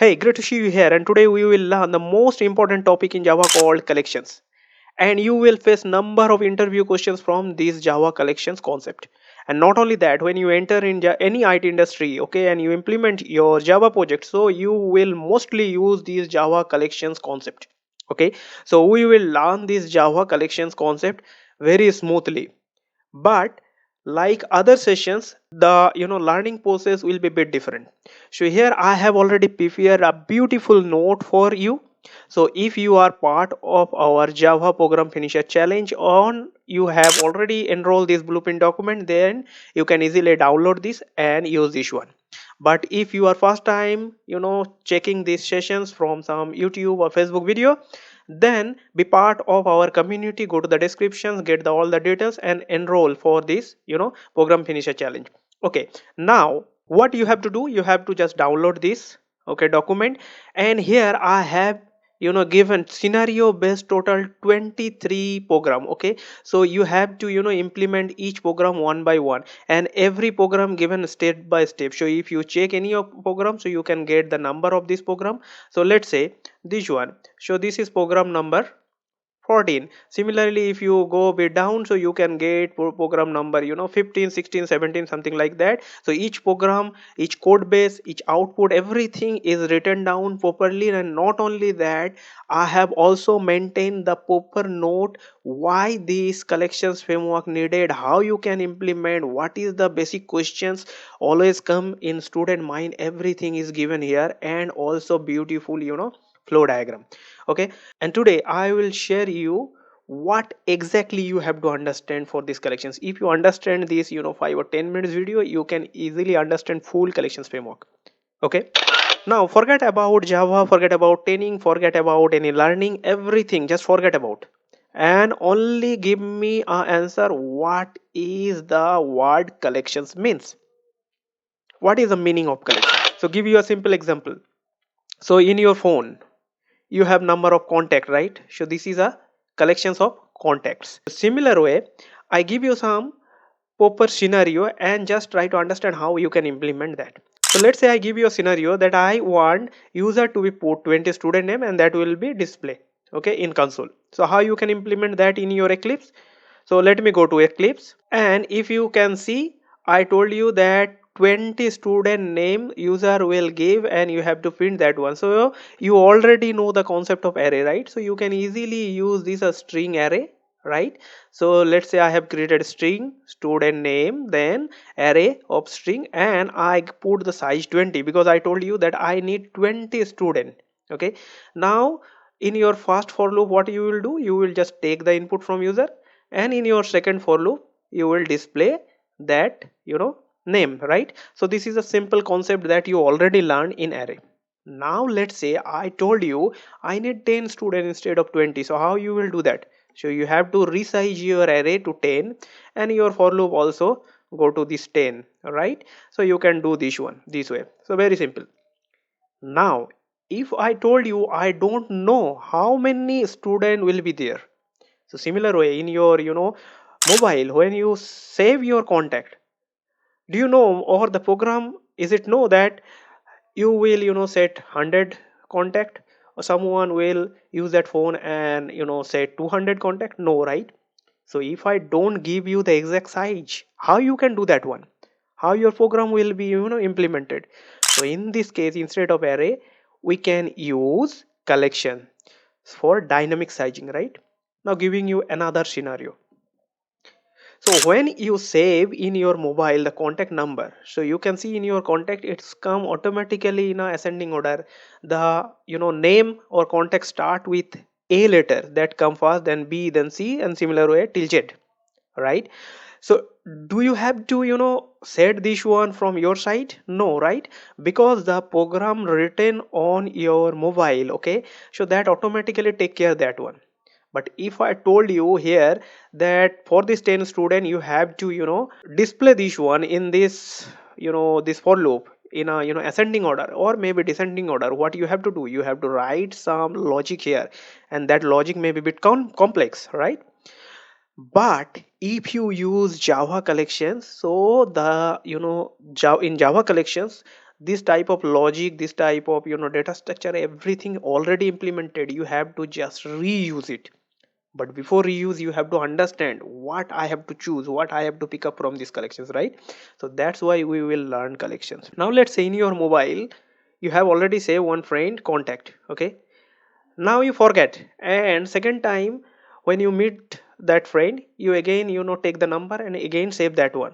Hey, great to see you here. And today we will learn the most important topic in Java called collections. And you will face number of interview questions from this Java collections concept. And not only that, when you enter in any IT industry, okay, and you implement your Java project, so you will mostly use this Java collections concept. Okay, so we will learn this Java collections concept very smoothly, but like other sessions, the learning process will be a bit different. So here I have already prepared a beautiful note for you. So if you are part of our Java program finisher challenge on, you have already enrolled this blueprint document, then you can easily download this and use this one. But if you are first time checking these sessions from some YouTube or Facebook video, then be part of our community. Go to the descriptions, get all the details and enroll for this program finisher challenge. Okay, now what you have to do, you have to just download this document. And here I have given scenario based total 23 program. Okay, so you have to implement each program one by one, and every program given step by step. So if you check any of program, so you can get the number of this program. So let's say this one, so this is program number 14. Similarly, if you go a bit down, so you can get program number 15, 16, 17, something like that. So each program, each code base, each output, everything is written down properly. And not only that, I have also maintained the proper note why this collections framework needed, how you can implement, what is the basic questions always come in student mind. Everything is given here, and also beautiful flow diagram. Okay, and today I will share you what exactly you have to understand for these collections. If you understand this 5 or 10 minutes video, you can easily understand full collections framework. Okay, now forget about Java, forget about training, forget about any learning, everything just forget about, and only give me an answer. What is the word collections means? What is the meaning of collection? So give you a simple example. So in your phone you have number of contact, right? So this is a collections of contacts. Similar way, I give you some proper scenario and just try to understand how you can implement that. So let's say I give you a scenario that I want user to be put 20 student name and that will be display, okay, in console. So how you can implement that in your Eclipse? So let me go to Eclipse, and if you can see, I told you that 20 student name user will give and you have to print that one. So you already know the concept of array, right? So you can easily use this as string array, right? So let's say I have created string student name, then array of string, and I put the size 20 because I told you that I need 20 student. Okay, now in your first for loop, what you will do, you will just take the input from user, and in your second for loop you will display that name, right? So this is a simple concept that you already learned in array. Now let's say I told you I need 10 students instead of 20. So how you will do that? So you have to resize your array to 10, and your for loop also go to this 10, right? So you can do this one this way. So very simple. Now if I told you I don't know how many student will be there, so similar way in your mobile, when you save your contact, do you know, or the program is it know that you will set 100 contact, or someone will use that phone and set 200 contact? No, right? So if I don't give you the exact size, how you can do that one? How your program will be implemented? So in this case, instead of array, we can use collection for dynamic sizing, right? Now giving you another scenario. So when you save in your mobile the contact number, so you can see in your contact it's come automatically in a ascending order. The name or contact start with A letter, that come first, then B, then C, and similar way till Z, right? So do you have to set this one from your side? No, right? Because the program written on your mobile, okay, so that automatically take care of that one. But if I told you here that for this 10 student you have to display this one in this this for loop in a ascending order or maybe descending order, what you have to do, you have to write some logic here, and that logic may be a bit complex, right? But if you use Java collections, so the in Java collections, this type of logic, this type of data structure, everything already implemented. You have to just reuse it. But before reuse, you have to understand what I have to choose, what I have to pick up from these collections, right? So that's why we will learn collections. Now let's say in your mobile you have already saved one friend contact, okay? Now you forget, and second time when you meet that friend, you again take the number and again save that one.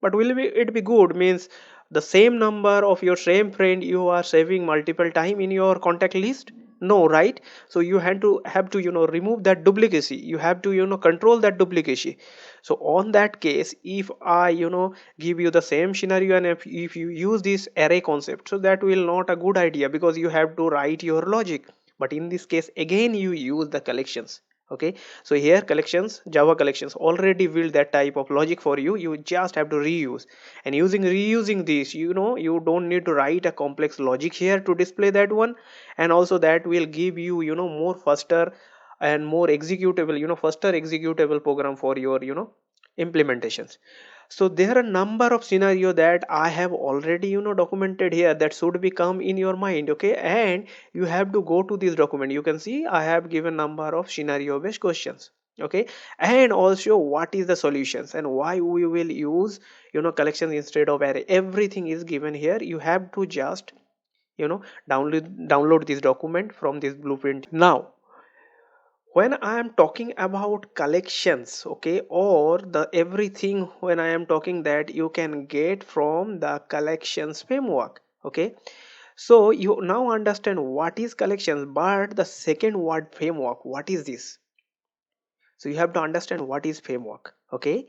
But will it be good? Means the same number of your same friend you are saving multiple time in your contact list? No, right? So you have to remove that duplicacy. You have to control that duplicacy. So on that case, if I give you the same scenario, and if you use this array concept, so that will not a good idea, because you have to write your logic. But in this case again you use the collections. Okay, so here collections, Java collections already build that type of logic for you. You just have to reuse, and reusing this, you don't need to write a complex logic here to display that one. And also that will give you more faster and more executable, faster executable program for your implementations. So there are a number of scenario that I have already documented here, that should become in your mind. Okay, and you have to go to this document. You can see I have given number of scenario based questions. Okay, and also what is the solutions and why we will use collections instead of array. Everything is given here. You have to just download this document from this blueprint. Now when I am talking about collections, okay, or the everything, when I am talking that you can get from the collections framework. Okay, so you now understand what is collections. But the second word, framework, what is this? So you have to understand what is framework. Okay,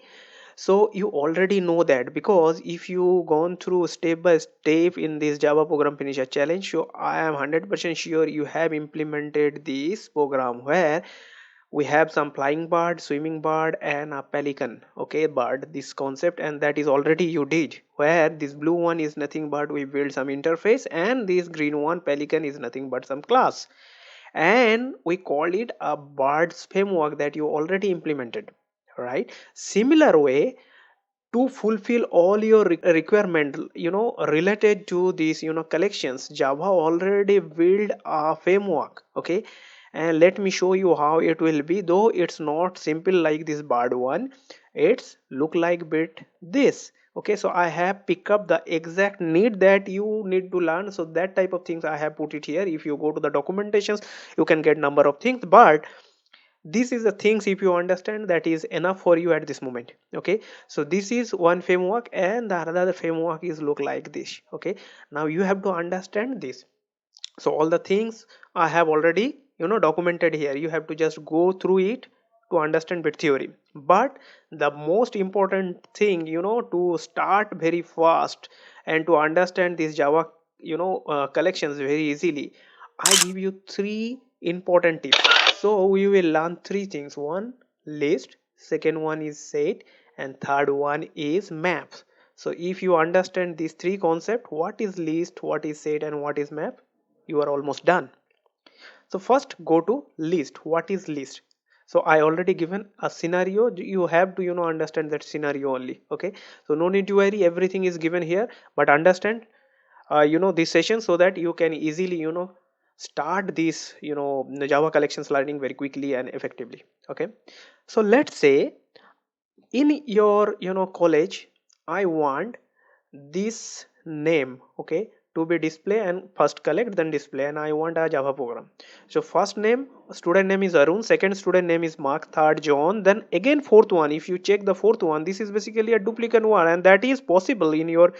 so you already know that, because if you gone through step by step in this Java program finisher challenge, so I am 100% sure you have implemented this program, where we have some flying bird, swimming bird, and a pelican. Okay, bird, this concept, and that is already you did. Where this blue one is nothing but we build some interface, and this green one, pelican, is nothing but some class, and we call it a birds framework that you already implemented, right? Similar way, to fulfill all your requirement related to these collections, Java already build a framework. Okay, and let me show you how it will be. Though it's not simple like this bird one, it's look like bit this. Okay, so I have pick up the exact need that you need to learn, so that type of things I have put it here. If you go to the documentations, you can get number of things, but this is the things, if you understand, that is enough for you at this moment. Okay, so this is one framework, and the other framework is look like this. Okay, now you have to understand this. So all the things I have already documented here. You have to just go through it to understand bit theory. But the most important thing, to start very fast and to understand this Java collections very easily, I give you three important tips. So we will learn three things. One, list. Second one is set, and third one is maps. So if you understand these three concepts, what is list, what is set, and what is map, you are almost done. So first go to list. What is list? So I already given a scenario. You have to understand that scenario only. Okay, so no need to worry, everything is given here. But understand this session, so that you can easily start this the Java collections learning very quickly and effectively. Okay, so let's say in your college, I want this name, okay, to be display, and first collect then display, and I want a Java program. So first name, student name is Arun, second student name is Mark, third John, then again fourth one. If you check the fourth one, this is basically a duplicate one, and that is possible in your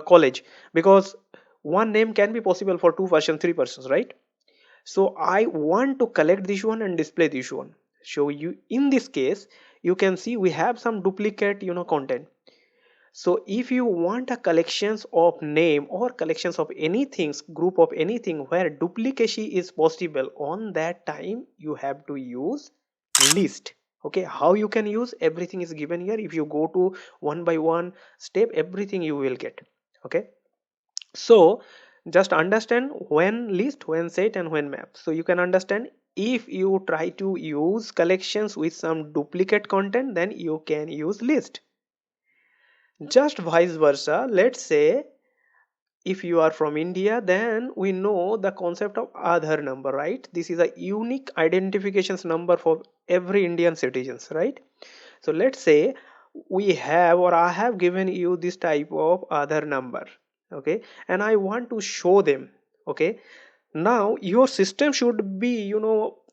college, because one name can be possible for two person, three persons, right? So I want to collect this one and display this one. So you, in this case, you can see we have some duplicate content. So if you want a collections of name or collections of anything, group of anything where duplication is possible, on that time you have to use list. Okay, how you can use, everything is given here. If you go to one by one step, everything you will get. Okay, so just understand when list, when set, and when map. So you can understand, if you try to use collections with some duplicate content, then you can use list. Just vice versa, let's say if you are from India, then we know the concept of Aadhaar number, right? This is a unique identifications number for every Indian citizens, right? So let's say we have, or I have given you this type of Aadhaar number, okay, and I want to show them, okay. Now your system should be,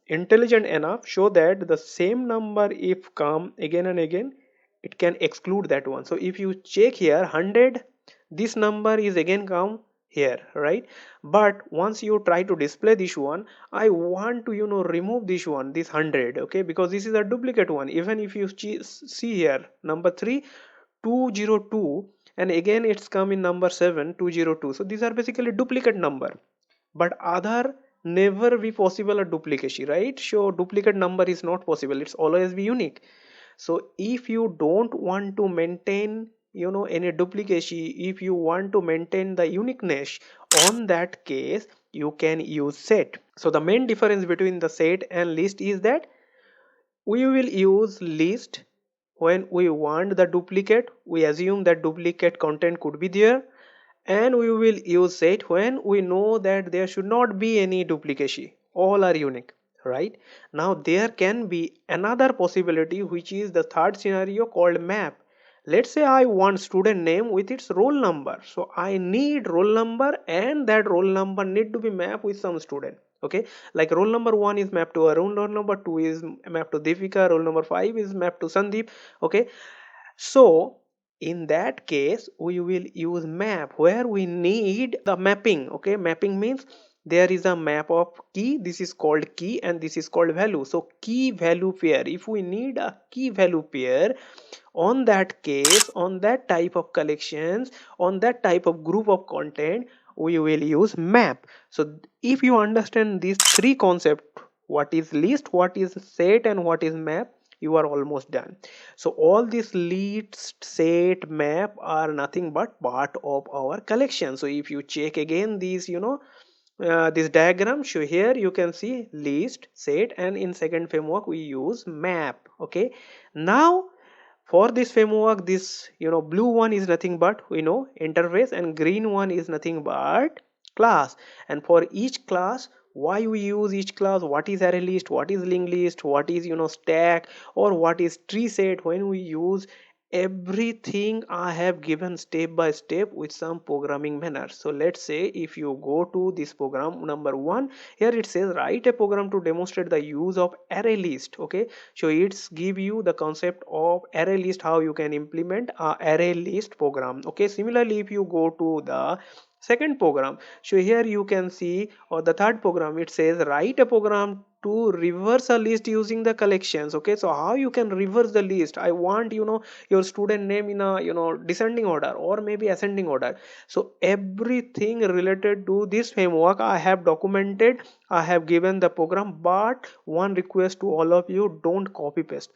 intelligent enough so that the same number if come again and again, it can exclude that one. So if you check here 100, this number is again come here, right? But once you try to display this one, I want to, remove this one, this 100, okay, because this is a duplicate one. Even if you see here number 3 202, and again it's come in number 7 202, so these are basically duplicate number. But Aadhaar never be possible a duplicacy, right? So duplicate number is not possible, it's always be unique. So if you don't want to maintain, any duplicacy, if you want to maintain the uniqueness, on that case you can use set. So the main difference between the set and list is that we will use list when we want the duplicate, we assume that duplicate content could be there, and we will use set when we know that there should not be any duplication, all are unique, right? Now there can be another possibility, which is the third scenario called map. Let's say I want student name with its roll number, so I need roll number, and that roll number need to be mapped with some student, okay. Like roll number 1 is mapped to Arun, roll number 2 is mapped to Deepika, roll number 5 is mapped to Sandeep, okay. So in that case we will use map where we need the mapping, okay. Mapping means there is a map of key, this is called key, and this is called value. So key value pair, if we need a key value pair, on that case, on that type of collections, on that type of group of content, we will use map. So if you understand these three concepts, what is list, what is set, and what is map, you are almost done. So all these list, set, map are nothing but part of our collection. So if you check again these, this diagram, so here you can see list, set, and in second framework we use map, okay. Now for this framework, this, blue one is nothing but, interface, and green one is nothing but class. And for each class, why we use each class, what is array list, what is linked list, what is, stack, or what is tree set, when we use everything I have given step by step with some programming manner. So let's say if you go to this program number 1, here it says write a program to demonstrate the use of array list, okay. So it's give you the concept of array list, how you can implement a array list program, okay. Similarly, if you go to the second program, so here you can see, or the third program, it says write a program to reverse a list using the collections, okay. So how you can reverse the list, I want, your student name in a, descending order or maybe ascending order. So everything related to this framework I have documented, I have given the program, but one request to all of you, don't copy paste,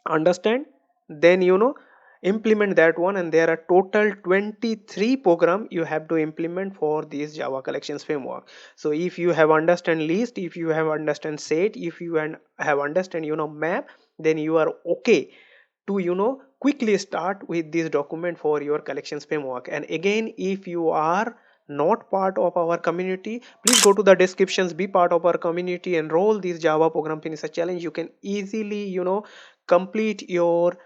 understand, then implement that one. And there are total 23 program you have to implement for this Java collections framework. So if you have understand list, if you have understand set, if you have understand map, then you are okay to quickly start with this document for your collections framework. And again, if you are not part of our community, please go to the descriptions, be part of our community, enroll this Java program finisher challenge. You can easily complete your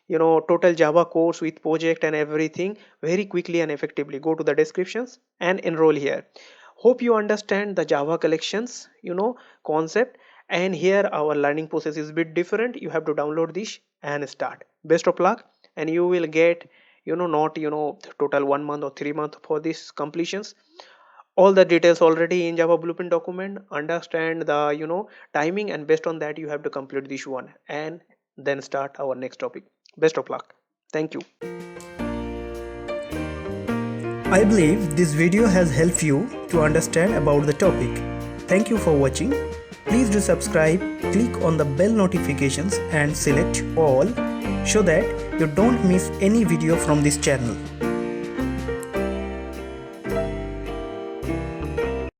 total Java course with project and everything very quickly and effectively. Go to the descriptions and enroll here. Hope you understand the Java collections concept. And here our learning process is a bit different. You have to download this and start. Best of luck, and you will get not total 1 month or 3 months for these completions. All the details already in Java blueprint document. Understand the timing, and based on that you have to complete this one and then start our next topic. Best of luck. Thank you. I believe this video has helped you to understand about the topic. Thank you for watching. Please do subscribe, click on the bell notifications and select all so that you don't miss any video from this channel.